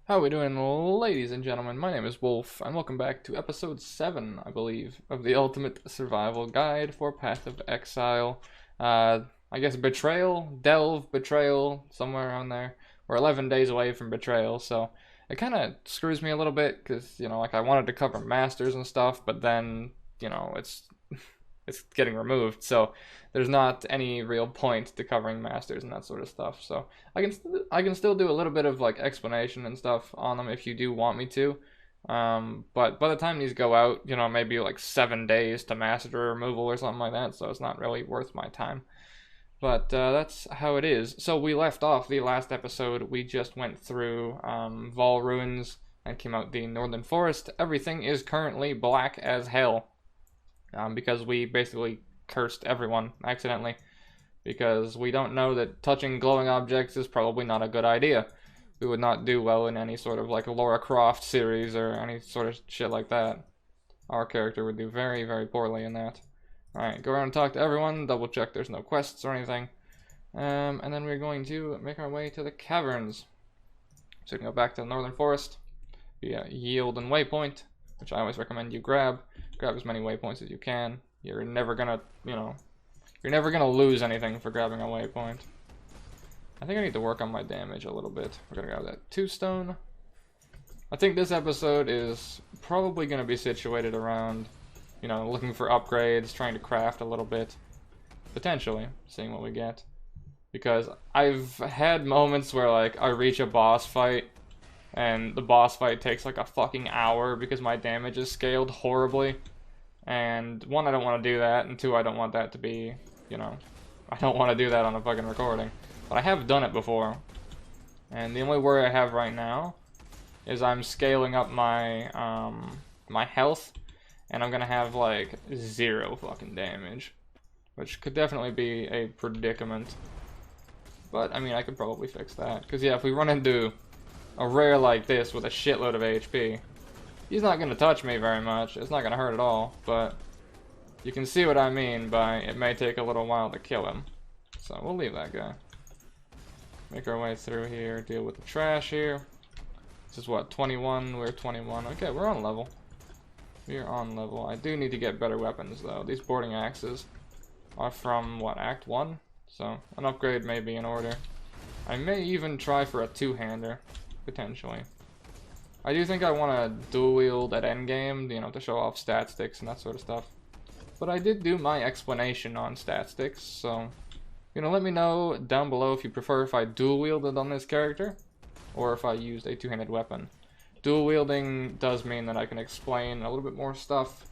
How are we doing, ladies and gentlemen? My name is Wolf, and welcome back to episode 7, I believe, of the Ultimate Survival Guide for Path of Exile. I guess Betrayal, Delve, Betrayal, somewhere around there. We're 11 days away from Betrayal, so it kind of screws me a little bit, because, like I wanted to cover Masters and stuff, but then, it's getting removed, so there's not any real point to covering Masters and that sort of stuff. So I can still do a little bit of like explanation and stuff on them if you do want me to. But by the time these go out, maybe like 7 days to master removal or something like that, so it's not really worth my time. But that's how it is. So we left off the last episode. We just went through Vol Ruins and came out the Northern Forest. Everything is currently black as hell. Because we basically cursed everyone accidentally, because we don't know that touching glowing objects is probably not a good idea. We would not do well in any sort of like Lara Croft series or any sort of shit like that. Our character would do very, very poorly in that. Alright, go around and talk to everyone, double check there's no quests or anything. And then we're going to make our way to the Caverns. So we can go back to the Northern Forest via Yield and Waypoint, which I always recommend you grab. Grab as many waypoints as you can. You're never gonna, you're never gonna lose anything for grabbing a waypoint. I think I need to work on my damage a little bit. We're gonna grab that 2-stone. I think this episode is probably gonna be situated around, looking for upgrades, trying to craft a little bit. Potentially, seeing what we get. Because I've had moments where, like, I reach a boss fight, and the boss fight takes like a fucking hour because my damage is scaled horribly. And one, I don't want to do that, and two, I don't want that to be, I don't want to do that on a fucking recording. But I have done it before. And the only worry I have right now is I'm scaling up my, my health, and I'm gonna have like 0 fucking damage. Which could definitely be a predicament. But, I mean, I could probably fix that. Because, yeah, if we run into a rare like this with a shitload of HP, he's not going to touch me very much. It's not going to hurt at all, but you can see what I mean by it may take a little while to kill him. So we'll leave that guy. Make our way through here, deal with the trash here. This is what, 21? We're 21. Okay, we're on level. We're on level. I do need to get better weapons though. These boarding axes are from, what, Act 1? So an upgrade may be in order. I may even try for a 2-hander. Potentially. I do think I want to dual wield at Endgame, to show off stat sticks and that sort of stuff. But I did do my explanation on stat sticks, so, let me know down below if you prefer if I dual wielded on this character, or if I used a 2-handed weapon. Dual wielding does mean that I can explain a little bit more stuff.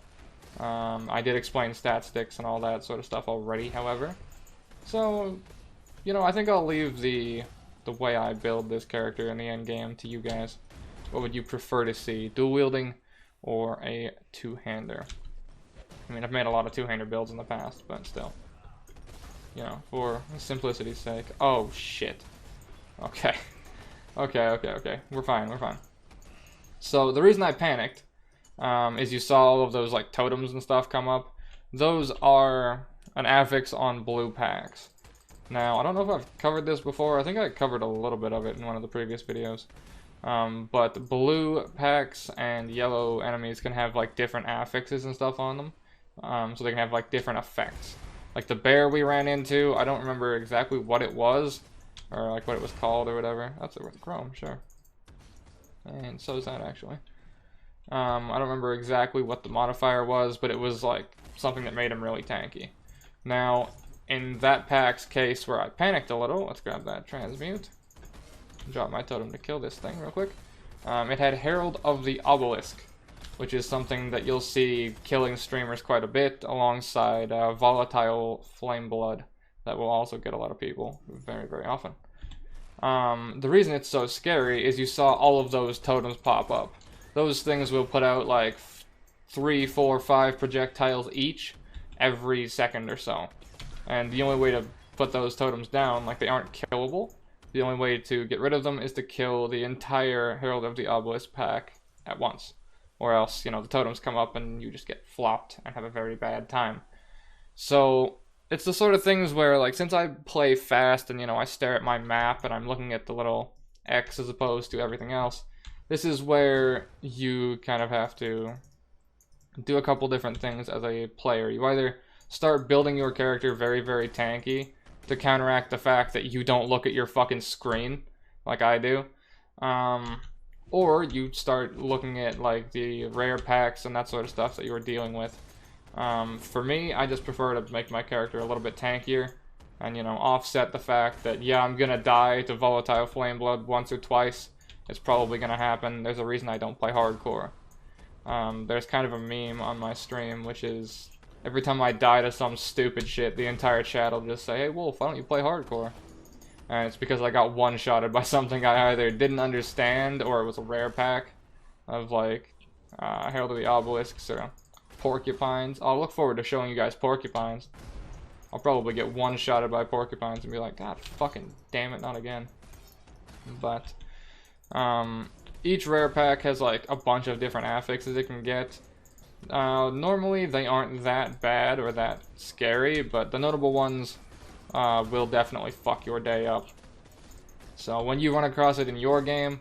I did explain stat sticks and all that sort of stuff already, however. So, I think I'll leave the way I build this character in the end game to you guys. What would you prefer to see? Dual wielding or a 2-hander? I mean, I've made a lot of 2-hander builds in the past, but still. For simplicity's sake. Oh, shit. Okay. Okay. We're fine. So, the reason I panicked is you saw all of those, like, totems and stuff come up. Those are an affix on blue packs. Now, I don't know if I've covered this before. I think I covered a little bit of it in one of the previous videos. But blue packs and yellow enemies can have like different affixes and stuff on them. So they can have like different effects. Like the bear we ran into, I don't remember exactly what it was. Or like what it was called or whatever. That's it with Chrome, sure. And so is that actually. I don't remember exactly what the modifier was, but it was like something that made him really tanky. Now, in that pack's case where I panicked a little, let's grab that transmute. Drop my totem to kill this thing real quick. It had Herald of the Obelisk, which is something that you'll see killing streamers quite a bit, alongside Volatile Flame Blood, that will also get a lot of people very, very often. The reason it's so scary is you saw all of those totems pop up. Those things will put out like 3, 4, 5 projectiles each every second or so. And the only way to put those totems down, like they aren't killable, the only way to get rid of them is to kill the entire Herald of the Obelisk pack at once. Or else, the totems come up and you just get flopped and have a very bad time. So, it's the sort of things where, like, since I play fast and, I stare at my map and I'm looking at the little X as opposed to everything else, this is where you kind of have to do a couple different things as a player. You either start building your character very, very tanky to counteract the fact that you don't look at your fucking screen like I do. Or you start looking at like the rare packs and that sort of stuff that you were dealing with. For me, I just prefer to make my character a little bit tankier and, you know, offset the fact that, yeah, I'm gonna die to Volatile Flameblood once or twice. It's probably gonna happen. There's a reason I don't play hardcore. There's kind of a meme on my stream, which is every time I die to some stupid shit, the entire chat will just say, "Hey Wolf, why don't you play hardcore?" And it's because I got one-shotted by something I either didn't understand or it was a rare pack of like Herald of the Obelisks or porcupines. I'll look forward to showing you guys porcupines. I'll probably get one-shotted by porcupines and be like, God fucking damn it, not again. But each rare pack has like a bunch of different affixes it can get. Normally they aren't that bad or that scary, but the notable ones will definitely fuck your day up. So when you run across it in your game,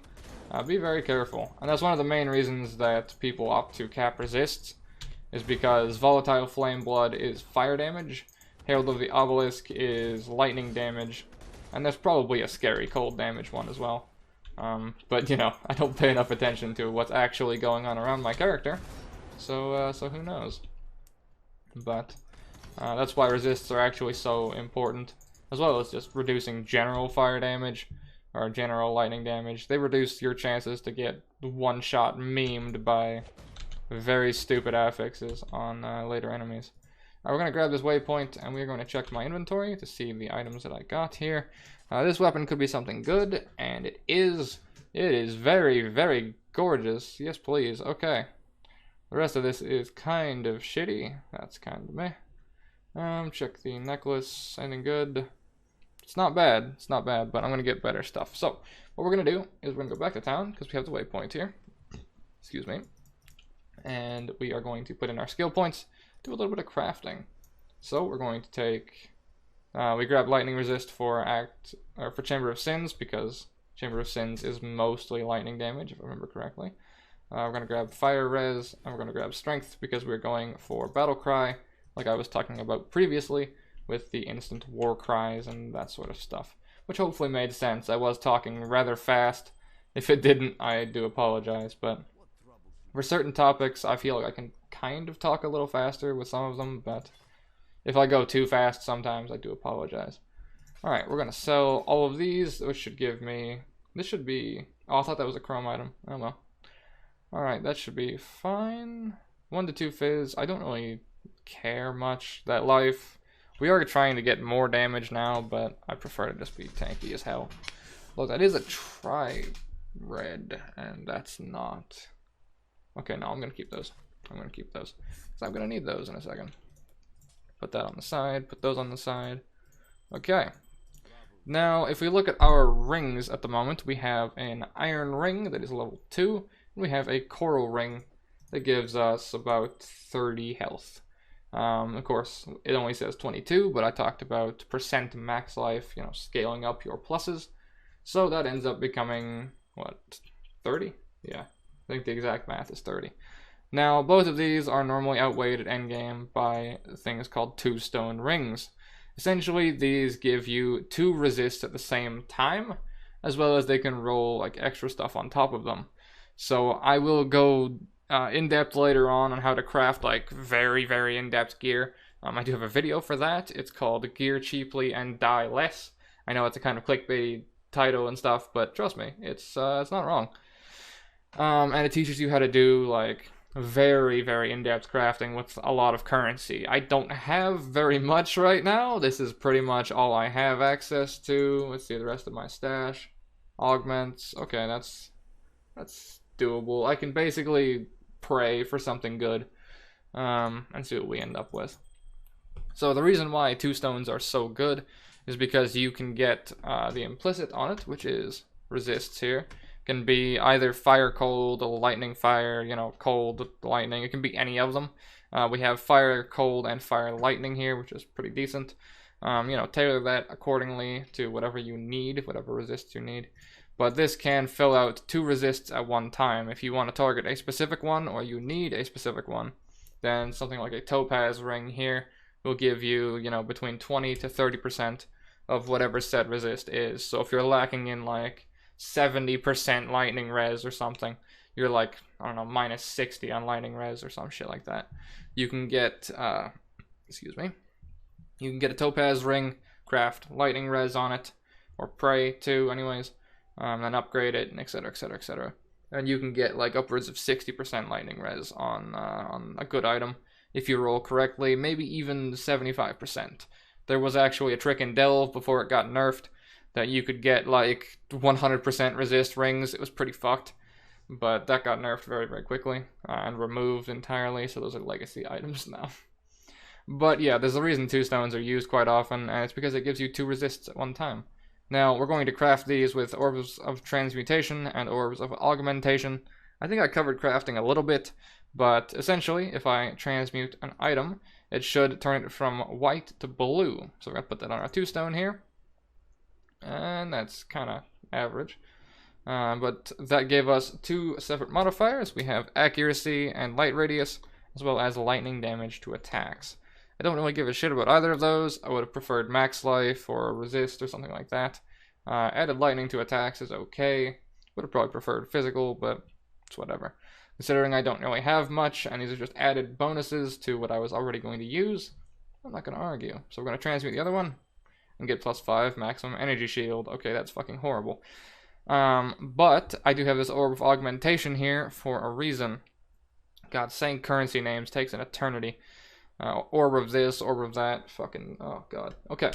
be very careful. And that's one of the main reasons that people opt to cap resists, is because Volatile Flameblood is fire damage, Herald of the Obelisk is lightning damage, and there's probably a scary cold damage one as well. But you know, I don't pay enough attention to what's actually going on around my character, so who knows. But that's why resists are actually so important, as well as just reducing general fire damage or general lightning damage. They reduce your chances to get one-shot memed by very stupid affixes on later enemies. We're going to grab this waypoint and we're going to check my inventory to see the items that I got here. This weapon could be something good, and it is. It is very, very gorgeous. Yes, please. Okay. The rest of this is kind of shitty. That's kind of meh. Check the necklace. Anything good? It's not bad. It's not bad, but I'm going to get better stuff. So, what we're going to do is we're going to go back to town, because we have the waypoint here. Excuse me. And we are going to put in our skill points, do a little bit of crafting. So, we're going to take... we grab lightning resist for Chamber of Sins, because Chamber of Sins is mostly lightning damage, if I remember correctly. We're going to grab fire res, and we're going to grab strength, because we're going for battle cry, like I was talking about previously, with the instant war cries and that sort of stuff, which hopefully made sense. I was talking rather fast. If it didn't, I do apologize, but for certain topics, I feel like I can kind of talk a little faster with some of them, but if I go too fast sometimes, I do apologize. Alright, we're going to sell all of these, which should give me... This should be... Oh, I thought that was a chrome item. Oh well. Alright, that should be fine. 1 to 2 fizz. I don't really care much. That life... We are trying to get more damage now, but I prefer to just be tanky as hell. Look, that is a tri-red, and that's not... Okay, no, I'm going to keep those. I'm going to keep those, because I'm going to need those in a second. Put that on the side, put those on the side. Okay. Now, if we look at our rings at the moment, we have an iron ring that is level 2, and we have a coral ring that gives us about 30 health. Of course, it only says 22, but I talked about percent max life, you know, scaling up your pluses. So that ends up becoming, what, 30? Yeah, I think the exact math is 30. Now, both of these are normally outweighed at endgame by things called 2-stone rings. Essentially, these give you 2 resists at the same time, as well as they can roll like extra stuff on top of them. So I will go in depth later on how to craft like very, very in-depth gear. I do have a video for that. It's called Gear Cheaply and Die Less. I know it's a kind of clickbait title and stuff, but trust me, it's not wrong. And it teaches you how to do like very, very in-depth crafting with a lot of currency. I don't have very much right now. This is pretty much all I have access to. Let's see the rest of my stash. Augments. Okay, that's doable. I can basically pray for something good and see what we end up with. So the reason why 2 stones are so good is because you can get the implicit on it, which is resists here. Can be either fire cold, lightning fire, you know, cold lightning. It can be any of them. We have fire cold and fire lightning here, which is pretty decent. You know, tailor that accordingly to whatever you need, whatever resists you need. but this can fill out 2 resists at one time. If you want to target a specific one, or you need a specific one, then something like a topaz ring here will give you, you know, between 20 to 30% of whatever said resist is. So if you're lacking in like 70% lightning res or something, you're like, I don't know, minus 60 on lightning res or some shit like that, you can get, excuse me, you can get a topaz ring, craft lightning res on it, or pray too, anyways, then upgrade it, and etc, etc, etc. And you can get like upwards of 60% lightning res on a good item if you roll correctly, maybe even 75%. There was actually a trick in Delve before it got nerfed that you could get like 100% resist rings. It was pretty fucked, but that got nerfed very, very quickly and removed entirely, so those are legacy items now. But yeah, there's a reason 2 stones are used quite often, and it's because it gives you 2 resists at one time. Now, we're going to craft these with Orbs of Transmutation and Orbs of Augmentation. I think I covered crafting a little bit, but essentially, if I transmute an item, it should turn it from white to blue. So we're going to put that on our 2 stone here, and that's kind of average. But that gave us 2 separate modifiers. We have accuracy and light radius, as well as lightning damage to attacks. I don't really give a shit about either of those. I would have preferred max life or resist or something like that. Added lightning to attacks is okay. Would have probably preferred physical, but it's whatever. Considering I don't really have much, and these are just added bonuses to what I was already going to use, I'm not going to argue. So we're going to transmute the other one and get +5 maximum energy shield. Okay, that's fucking horrible. But I do have this Orb of Augmentation here for a reason. God, saying currency names takes an eternity. Orb of this, orb of that, fucking, oh god. Okay,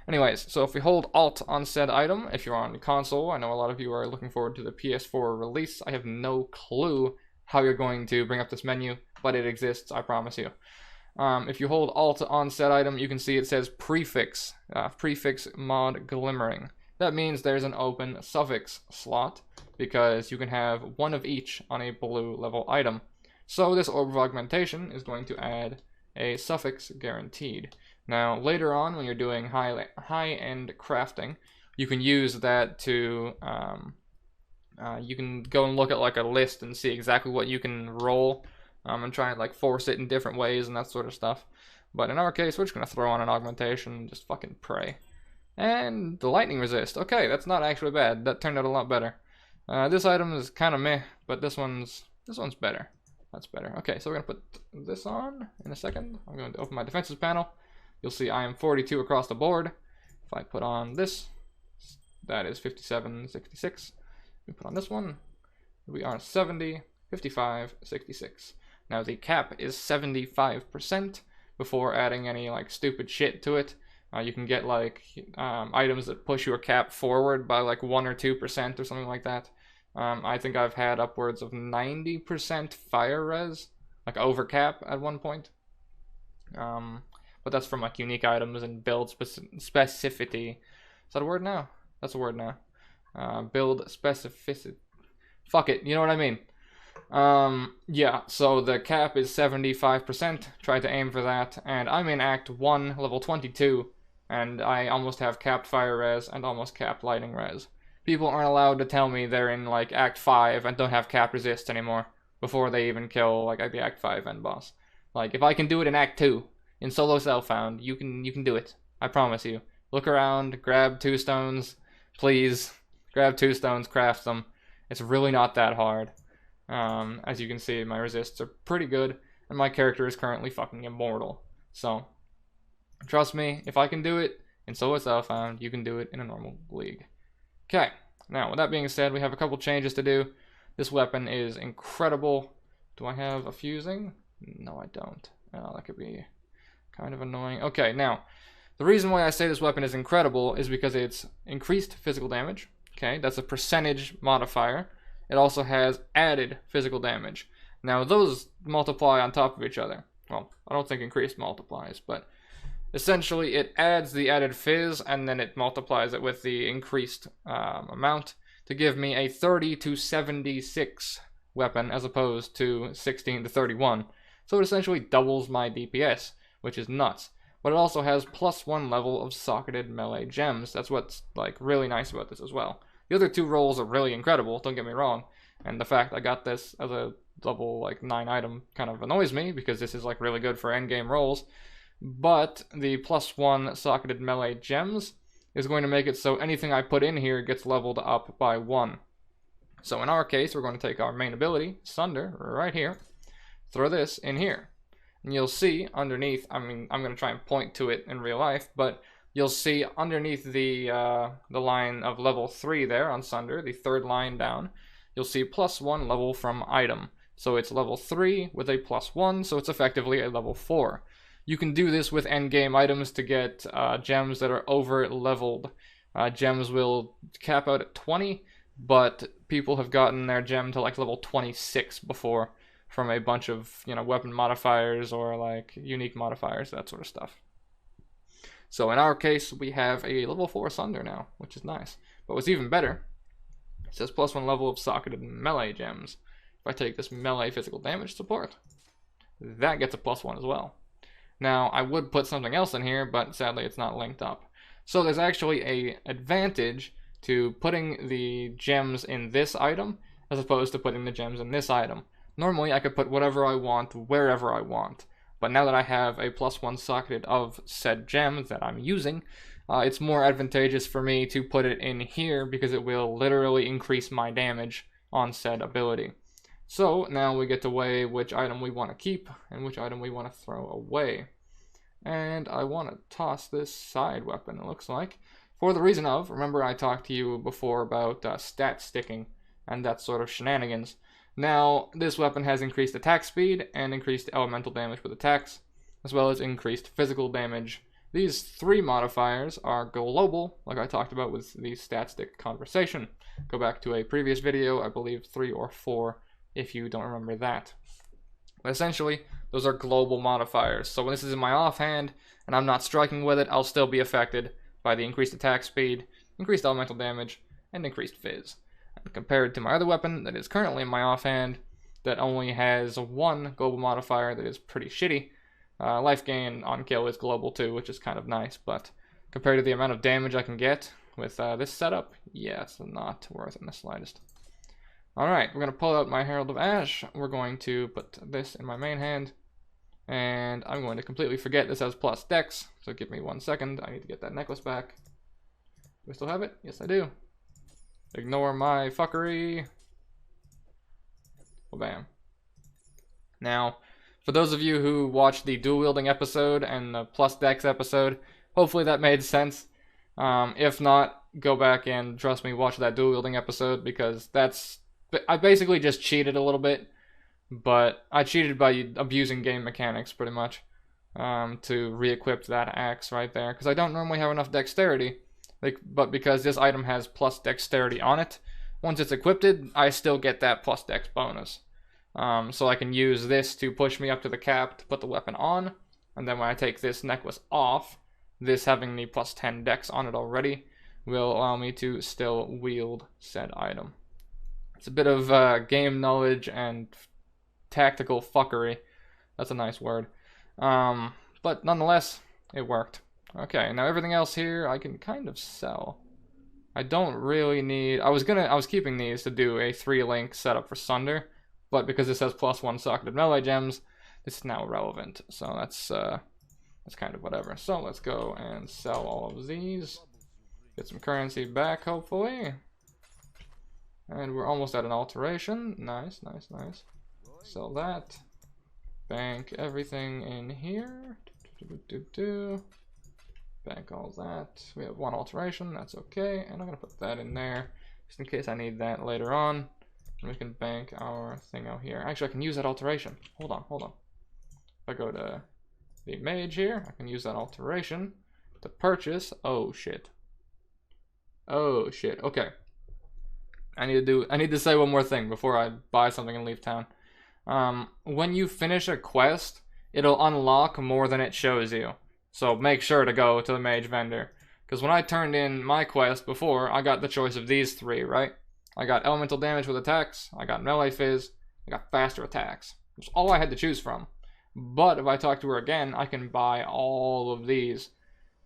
anyways, so if we hold Alt on said item, if you're on console, I know a lot of you are looking forward to the PS4 release. I have no clue how you're going to bring up this menu, but it exists, I promise you. If you hold Alt on said item, you can see it says prefix, prefix mod glimmering. That means there's an open suffix slot, because you can have 1 of each on a blue level item. So this Orb of Augmentation is going to add a suffix guaranteed. Now later on, when you're doing high-end crafting, you can use that to you can go and look at like a list and see exactly what you can roll and try and like force it in different ways and that sort of stuff. But in our case, we're just gonna throw on an augmentation and just fucking pray. And the lightning resist. Okay, that's not actually bad. That turned out a lot better. This item is kind of meh, but this one's better. That's better. Okay, so we're going to put this on in a second. I'm going to open my defenses panel. You'll see I am 42 across the board. If I put on this, that is 57, 66. We put on this one, we are 70, 55, 66. Now the cap is 75% before adding any like stupid shit to it. You can get like items that push your cap forward by like 1 or 2% or something like that. I think I've had upwards of 90% fire res, like over cap at one point. But that's from like unique items and build specificity. Is that a word now? That's a word now. Build specificity. Fuck it, you know what I mean. Yeah, so the cap is 75%. Try to aim for that. And I'm in Act 1, level 22. And I almost have capped fire res and almost capped lightning res. People aren't allowed to tell me they're in like Act 5 and don't have cap resist anymore before they even kill like the Act 5 end boss. Like if I can do it in Act 2 in solo self-found, you can do it. I promise you. Look around, grab 2 stones, please. Grab 2 stones, craft them. It's really not that hard. As you can see, my resists are pretty good, and my character is currently fucking immortal. So, trust me, if I can do it in solo self-found, you can do it in a normal league. Okay, now with that being said, we have a couple changes to do. This weapon is incredible. Do I have a fusing? No, I don't. Oh, that could be kind of annoying. Okay, now, the reason why I say this weapon is incredible is because it's increased physical damage. Okay, that's a percentage modifier. It also has added physical damage. Now, those multiply on top of each other. Well, I don't think increased multiplies, but essentially it adds the added fizz and then it multiplies it with the increased amount to give me a 30 to 76 weapon as opposed to 16 to 31. So it essentially doubles my DPS, which is nuts. But it also has +1 level of socketed melee gems. That's what's like really nice about this as well. The other two rolls are really incredible, don't get me wrong. And the fact I got this as a level like 9 item kind of annoys me, because this is like really good for endgame rolls. But the +1 socketed melee gems is going to make it so anything I put in here gets leveled up by 1. So in our case, we're going to take our main ability, Sunder, right here, throw this in here. And you'll see underneath, I mean, I'm going to try and point to it in real life, but you'll see underneath the line of level 3 there on Sunder, the third line down, you'll see +1 level from item. So it's level 3 with a +1, so it's effectively a level 4. You can do this with endgame items to get gems that are over leveled. Gems will cap out at 20, but people have gotten their gem to like level 26 before from a bunch of, you know, weapon modifiers or like unique modifiers, that sort of stuff. So in our case, we have a level 4 Sunder now, which is nice. But what's even better, it says +1 level of socketed melee gems. If I take this melee physical damage support, that gets a +1 as well. Now, I would put something else in here, but sadly it's not linked up. So there's actually an advantage to putting the gems in this item as opposed to putting the gems in this item. Normally I could put whatever I want, wherever I want. But now that I have a +1 socketed of said gem that I'm using, it's more advantageous for me to put it in here because it will literally increase my damage on said ability. So now we get to weigh which item we want to keep and which item we want to throw away. And I want to toss this side weapon, it looks like, for the reason of, remember I talked to you before about stat sticking and that sort of shenanigans. Now, this weapon has increased attack speed and increased elemental damage with attacks, as well as increased physical damage. These 3 modifiers are global, like I talked about with the stat stick conversation. Go back to a previous video, I believe 3 or 4, if you don't remember that. But essentially, those are global modifiers. So when this is in my offhand and I'm not striking with it, I'll still be affected by the increased attack speed, increased elemental damage, and increased fizz. And compared to my other weapon that is currently in my offhand, that only has 1 global modifier that is pretty shitty, life gain on kill is global too, which is kind of nice, but compared to the amount of damage I can get with this setup, yeah, it's not worth it in the slightest. Alright, we're going to pull out my Herald of Ash. We're going to put this in my main hand. And I'm going to completely forget this has plus dex. So give me 1 second. I need to get that necklace back. Do I still have it? Yes, I do. Ignore my fuckery. Well, bam. Now, for those of you who watched the dual wielding episode and the plus dex episode, hopefully that made sense. If not, go back and, trust me, watch that dual wielding episode, because I basically just cheated a little bit, but I cheated by abusing game mechanics pretty much to re-equip that axe right there, because I don't normally have enough dexterity, but because this item has plus dexterity on it, once it's equipped, I still get that plus dex bonus. So I can use this to push me up to the cap to put the weapon on, and then when I take this necklace off, this having the plus 10 dex on it already will allow me to still wield said item. It's a bit of game knowledge and tactical fuckery. That's a nice word. But nonetheless, it worked. Okay, now everything else here I can kind of sell. I don't really need... I was keeping these to do a 3-link setup for Sunder, but because this has +1 socketed melee gems, this is now irrelevant. So that's kind of whatever. So let's go and sell all of these. Get some currency back, hopefully. And we're almost at an alteration. Nice, nice, nice. Sell that. Bank everything in here. Bank all that. We have 1 alteration. That's okay. And I'm going to put that in there just in case I need that later on. And we can bank our thing out here. Actually, I can use that alteration. Hold on, hold on. If I go to the mage here, I can use that alteration to purchase. Oh, shit. Oh, shit. Okay. I need to say one more thing before I buy something and leave town. When you finish a quest, it'll unlock more than it shows you. So make sure to go to the mage vendor. Because when I turned in my quest before, I got the choice of these 3, right? I got elemental damage with attacks, I got melee fizz, I got faster attacks. That's all I had to choose from. But if I talk to her again, I can buy all of these.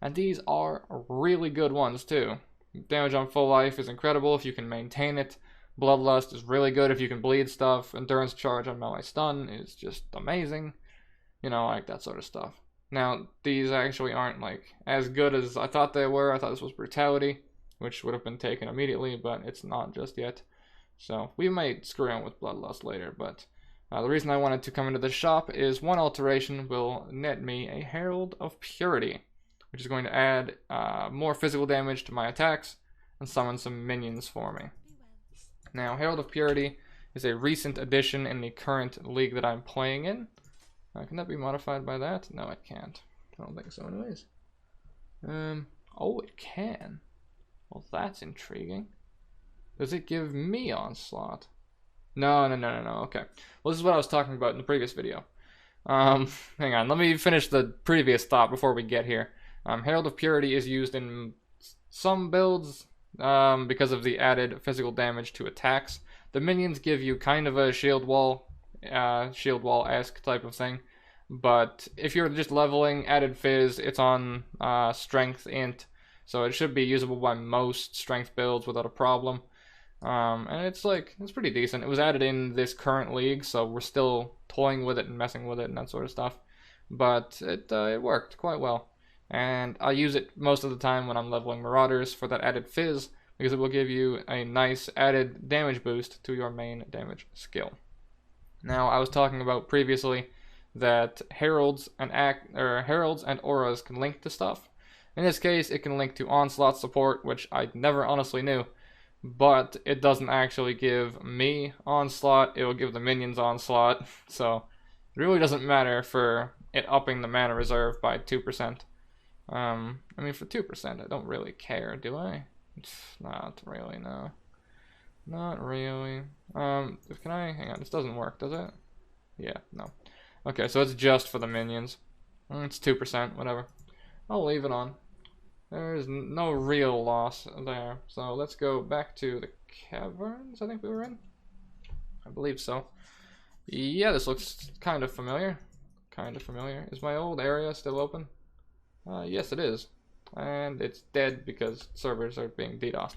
And these are really good ones too. Damage on full life is incredible if you can maintain it. Bloodlust is really good if you can bleed stuff. Endurance charge on melee stun is just amazing. You know, like that sort of stuff. Now, these actually aren't like as good as I thought they were. I thought this was brutality, which would have been taken immediately, but it's not just yet. So we might screw around with bloodlust later, but the reason I wanted to come into the shop is one alteration will net me a Herald of Purity, which is going to add more physical damage to my attacks and summon some minions for me. Now, Herald of Purity is a recent addition in the current league that I'm playing in. Can that be modified by that? No, it can't. I don't think so anyways. Oh, it can. Well, that's intriguing. Does it give me Onslaught? No. Okay. Well, this is what I was talking about in the previous video. Hang on. Let me finish the previous thought before we get here. Herald of Purity is used in some builds because of the added physical damage to attacks. The minions give you kind of a shield wall-esque type of thing. But if you're just leveling added fizz, it's on strength int, so it should be usable by most strength builds without a problem. And it's pretty decent. It was added in this current league, so we're still toying with it and messing with it and that sort of stuff. But it worked quite well. And I use it most of the time when I'm leveling Marauders for that added fizz, because it will give you a nice added damage boost to your main damage skill. Now, I was talking about previously that heralds and auras can link to stuff. In this case, it can link to onslaught support, which I never honestly knew, but it doesn't actually give me onslaught. It will give the minions onslaught, so it really doesn't matter for it upping the mana reserve by 2%. I mean, for 2%, I don't really care, do I? Not really, no. Not really. Can I? Hang on, this doesn't work, does it? Yeah, no. Okay, so it's just for the minions. It's 2%, whatever. I'll leave it on. There's no real loss there. So let's go back to the caverns I think we were in. I believe so. Yeah, this looks kind of familiar. Is my old area still open? Yes, it is. And it's dead because servers are being DDoSed.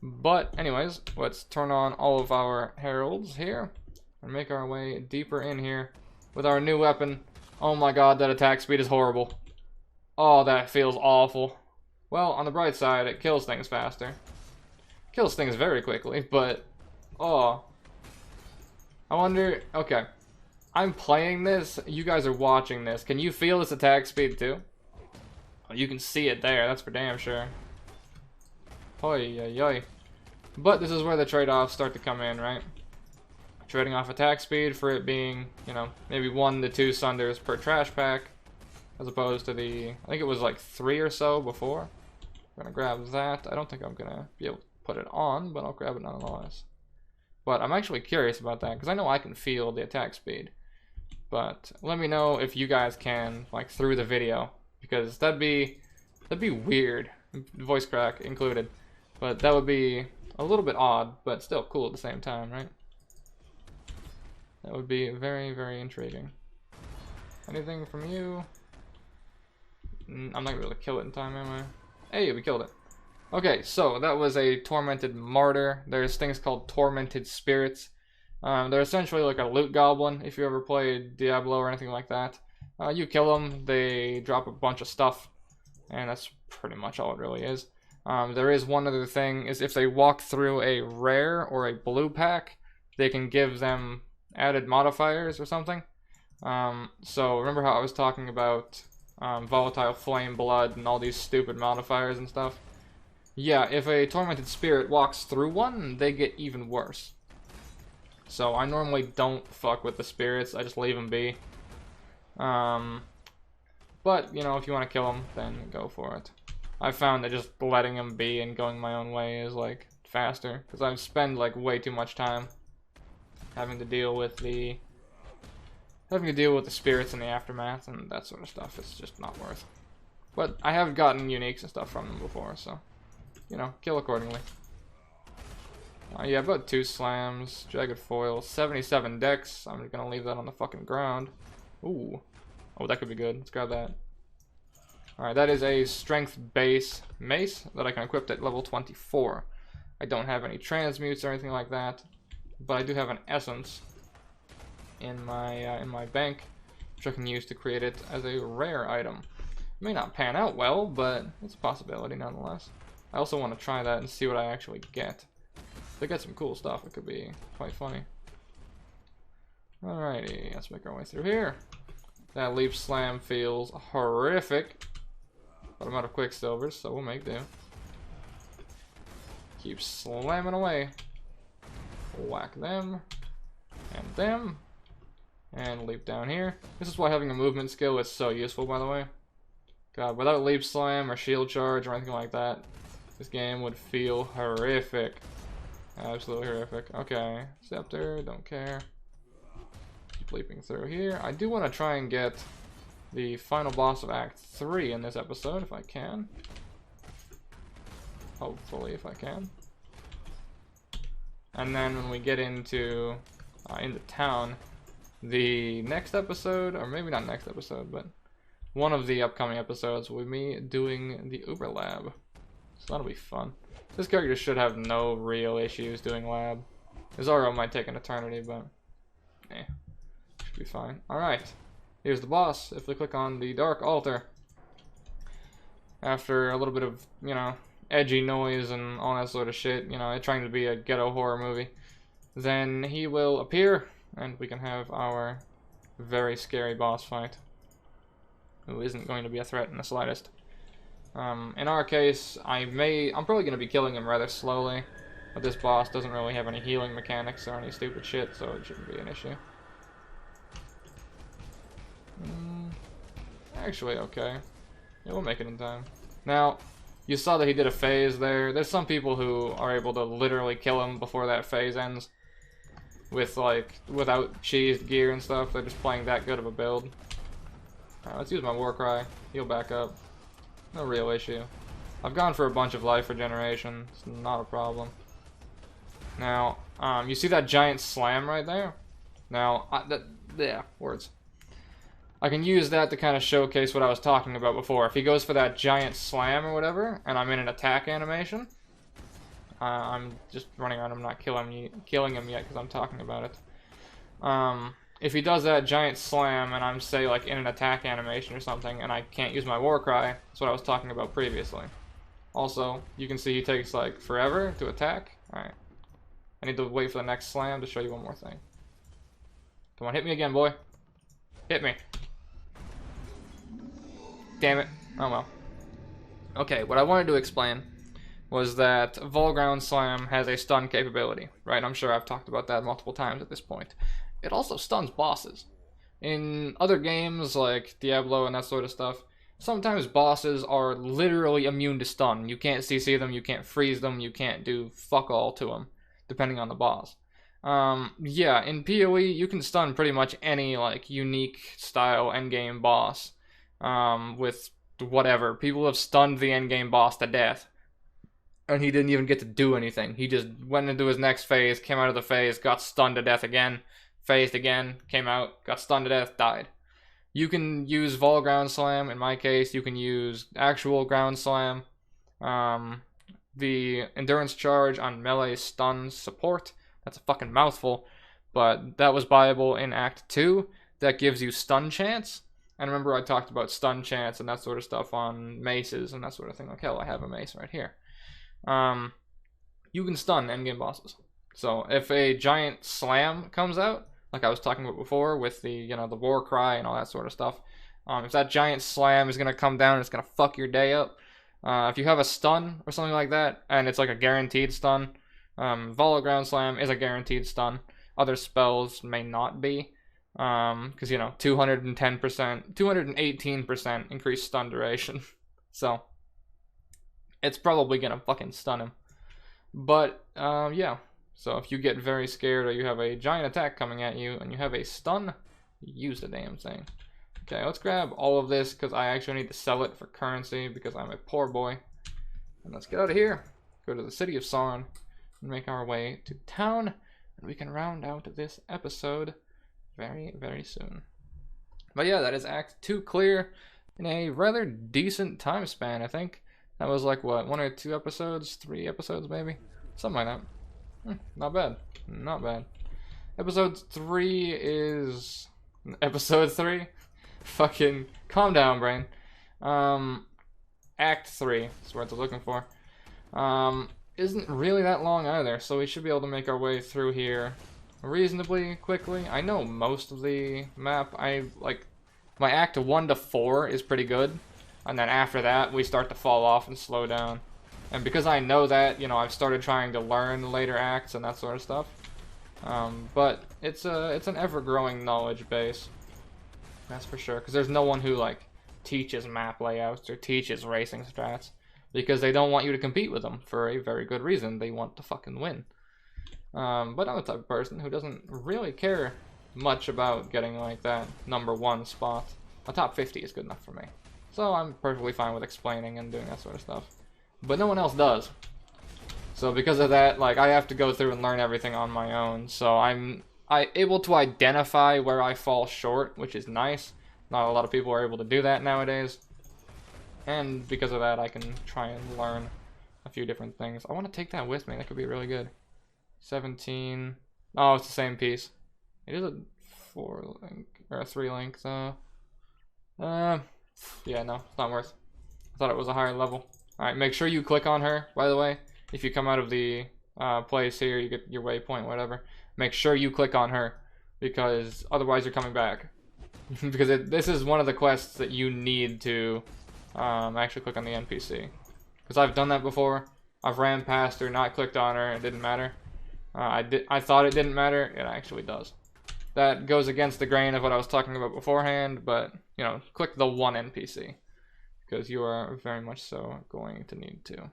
But anyways, let's turn on all of our heralds here and make our way deeper in here with our new weapon. Oh my god, that attack speed is horrible. Oh, that feels awful. Well, on the bright side, it kills things faster. Kills things very quickly, but oh. I wonder, okay. I'm playing this, you guys are watching this. Can you feel this attack speed too? Oh, you can see it there, that's for damn sure. Oy, oy, oy. But this is where the trade-offs start to come in, right? Trading off attack speed for it being, you know, maybe 1 to 2 sunders per trash pack, as opposed to the, I think it was like 3 or so before. I'm gonna grab that. I don't think I'm gonna be able to put it on, but I'll grab it nonetheless. But I'm actually curious about that, because I know I can feel the attack speed. But let me know if you guys can, like, through the video, because that'd be weird, voice crack included. But that would be a little bit odd, but still cool at the same time, right? That would be very, very intriguing. Anything from you? I'm not gonna be able to kill it in time, am I? Hey, we killed it. Okay, so that was a tormented martyr. There's things called tormented spirits. They're essentially like a loot goblin, if you ever played Diablo or anything like that. You kill them, they drop a bunch of stuff, and that's pretty much all it really is. There is one other thing, is if they walk through a rare or a blue pack, they can give them added modifiers or something. So remember how I was talking about volatile flame blood and all these stupid modifiers and stuff? Yeah, if a tormented spirit walks through one, they get even worse. So I normally don't fuck with the spirits, I just leave them be. But, you know, if you want to kill them, then go for it. I've found that just letting them be and going my own way is, like, faster. Because I spend, like, way too much time having to deal with the spirits in the aftermath and that sort of stuff. It's just not worth. But I have gotten uniques and stuff from them before, so, you know, kill accordingly. Yeah, about 2 slams, jagged foil, 77 dex. I'm gonna leave that on the fucking ground. Ooh. Oh, that could be good. Let's grab that. Alright, that is a strength base mace that I can equip at level 24. I don't have any transmutes or anything like that, but I do have an essence in my bank, which I can use to create it as a rare item. It may not pan out well, but it's a possibility nonetheless. I also want to try that and see what I actually get. If I get some cool stuff, it could be quite funny. Alrighty, let's make our way through here. That leap slam feels horrific, but I'm out of quicksilvers, so we'll make do. Keep slamming away. Whack them, and leap down here. This is why having a movement skill is so useful, by the way. God, without leap slam or shield charge or anything like that, this game would feel horrific. Absolutely horrific. Okay, scepter, don't care. Keep leaping through here. I do want to try and get the final boss of Act 3 in this episode, if I can. Hopefully, if I can. And then when we get into town, the next episode, or maybe not next episode, but one of the upcoming episodes will be me doing the Uber Lab. So that'll be fun. This character should have no real issues doing lab. Zoro might take an eternity, but should be fine. Alright, here's the boss. If we click on the Dark Altar, after a little bit of, you know, edgy noise and all that sort of shit, you know, it trying to be a ghetto horror movie, then he will appear, and we can have our very scary boss fight, who isn't going to be a threat in the slightest. In our case, I'm probably going to be killing him rather slowly, but this boss doesn't really have any healing mechanics or any stupid shit, so it shouldn't be an issue. Actually, okay. Yeah, we'll make it in time. Now, you saw that he did a phase there. There's some people who are able to literally kill him before that phase ends. With, like, without cheesed gear and stuff. They're just playing that good of a build. Alright, let's use my war cry. Heal back up. No real issue. I've gone for a bunch of life regeneration. It's not a problem. Now, you see that giant slam right there? Now, words. I can use that to kind of showcase what I was talking about before. If he goes for that giant slam or whatever, and I'm in an attack animation, I'm just running around. I'm not killing him yet because I'm talking about it. If he does that giant slam and I'm, say, like in an attack animation or something, and I can't use my war cry, that's what I was talking about previously. Also, you can see he takes like forever to attack. Alright. I need to wait for the next slam to show you one more thing. Come on, hit me again, boy. Hit me. Damn it. Oh well. Okay, what I wanted to explain was that Volground Slam has a stun capability, right? I'm sure I've talked about that multiple times at this point. It also stuns bosses. In other games like Diablo and that sort of stuff, sometimes bosses are literally immune to stun. You can't CC them, you can't freeze them, you can't do fuck all to them, depending on the boss. Yeah, in PoE, you can stun pretty much any, like, unique style endgame boss, with whatever. People have stunned the endgame boss to death, and he didn't even get to do anything. He just went into his next phase, came out of the phase, got stunned to death again, phased again, came out, got stunned to death, died. You can use Vol Ground Slam. In my case, you can use actual Ground Slam. The Endurance Charge on melee stun support. That's a fucking mouthful. But that was viable in Act 2. That gives you stun chance. And remember I talked about stun chance and that sort of stuff on maces and that sort of thing. Like, hell, I have a mace right here. You can stun endgame bosses. So if a giant slam comes out, like I was talking about before with the, you know, the war cry and all that sort of stuff, if that giant slam is going to come down, it's going to fuck your day up. If you have a stun or something like that, and it's like a guaranteed stun, Volley Ground Slam is a guaranteed stun. Other spells may not be, because, you know, 210%, 218% increased stun duration. So, it's probably going to fucking stun him. But, yeah. So if you get very scared or you have a giant attack coming at you and you have a stun, use the damn thing. Okay, let's grab all of this because I actually need to sell it for currency because I'm a poor boy. And let's get out of here, go to the city of Sauron, and make our way to town. And we can round out this episode very, very soon. But yeah, that is Act 2 clear. in a rather decent time span, I think. That was like, what, 1 or 2 episodes? 3 episodes, maybe? Something like that. Not bad. Not bad. Episode 3 is... Episode 3? Fucking calm down, brain. Act 3 is what they're looking for. Isn't really that long either, so we should be able to make our way through here reasonably quickly. I know most of the map. My act 1 to 4 is pretty good, and then after that we start to fall off and slow down. And because I know that, you know, I've started trying to learn later acts and that sort of stuff. But it's an ever-growing knowledge base, that's for sure. Because there's no one who like teaches map layouts or teaches racing strats, because they don't want you to compete with them for a very good reason. They want to fucking win. But I'm the type of person who doesn't really care much about getting like that #1 spot. A top 50 is good enough for me. So I'm perfectly fine with explaining and doing that sort of stuff. But no one else does. So because of that, like, I have to go through and learn everything on my own. So I'm able to identify where I fall short, which is nice. Not a lot of people are able to do that nowadays. And because of that, I can try and learn a few different things. I want to take that with me. That could be really good. 17. Oh, it's the same piece. It is a 4-link, or a 3-link, though. Yeah, no, it's not worth. I thought it was a higher level. Alright, make sure you click on her, by the way. If you come out of the place here, you get your waypoint, whatever. Make sure you click on her, because otherwise you're coming back. Because this is one of the quests that you need to actually click on the NPC. Because I've done that before. I've ran past her, not clicked on her, it didn't matter. I thought it didn't matter, it actually does. That goes against the grain of what I was talking about beforehand, but, you know, click the one NPC. Because you are very much so going to need to.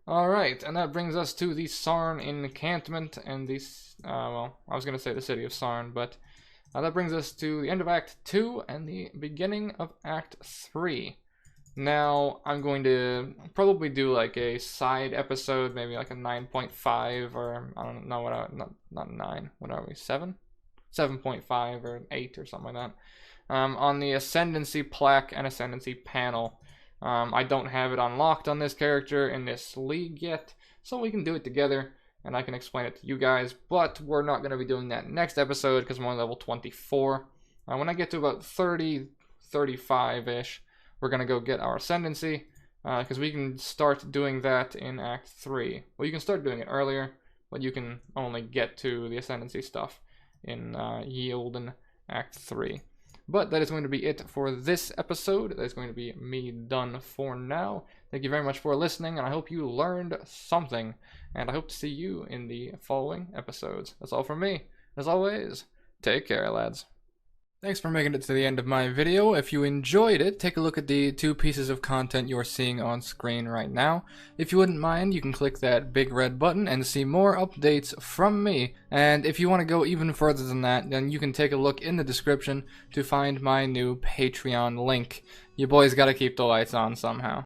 Alright, and that brings us to the Sarn encampment and the, well, I was going to say the city of Sarn, but that brings us to the end of Act 2 and the beginning of Act 3. Now, I'm going to probably do like a side episode, maybe like a 9.5, or I don't know what not 9, what are we, 7? 7.5 or 8 or something like that. On the Ascendancy plaque and Ascendancy panel. I don't have it unlocked on this character in this league yet, so we can do it together, and I can explain it to you guys, but we're not going to be doing that next episode because I'm on level 24. When I get to about 30, 35-ish, we're going to go get our Ascendancy, because we can start doing that in Act 3. Well, you can start doing it earlier, but you can only get to the Ascendancy stuff in Yielden Act 3. But that is going to be it for this episode. That is going to be me done for now. Thank you very much for listening, and I hope you learned something. And I hope to see you in the following episodes. That's all from me. As always, take care, lads. Thanks for making it to the end of my video. If you enjoyed it, take a look at the 2 pieces of content you're seeing on screen right now. If you wouldn't mind, you can click that big red button and see more updates from me. And if you want to go even further than that, then you can take a look in the description to find my new Patreon link. You boys gotta keep the lights on somehow.